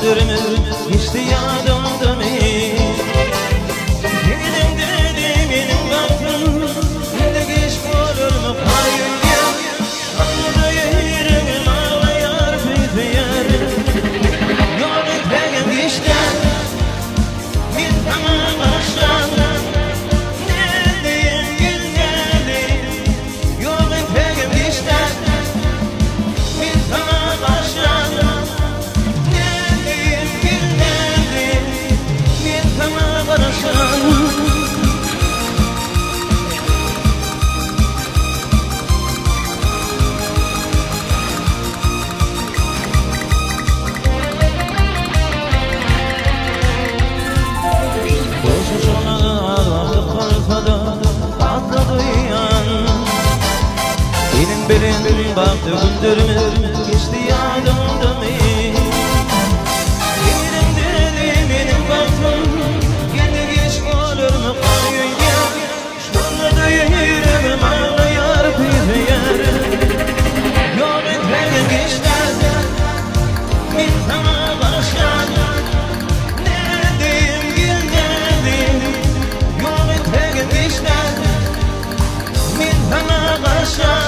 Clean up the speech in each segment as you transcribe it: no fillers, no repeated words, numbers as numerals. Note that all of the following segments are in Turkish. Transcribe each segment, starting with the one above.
gündürümü geçti yadımda mı? Benim dedim benim baktım ne geç olur mu hayır ya? Anladı yerim ağlayar büyüyer. Yolun pegim geçti bir tamam başlar. Ne diyeyim gülmedi. Yolun pegim geçti bir tamam başlar. Ne diyeyim gülmedi. Bir tamam başlar. Benim baktı gündürümü geçti yadımda mı? Benim dedim benim baktım yine geç olur mu hayır ya? Şurada yerim ağlayar büyüyer. Yolun pegim geçti bir tamam başlar. Ne diyeyim gülmedim. Yolun pegim geçti bir tamam başlar.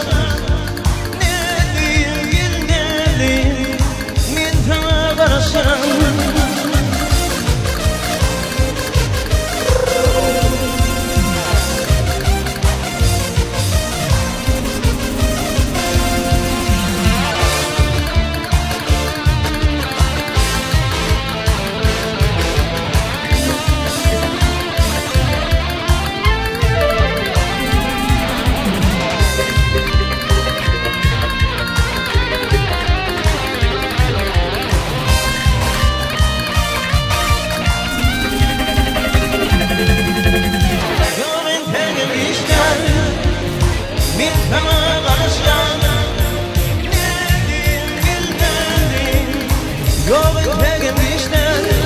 Bir tamam başlar. Ne diyeyim bilmedim. Yolun pegim geçti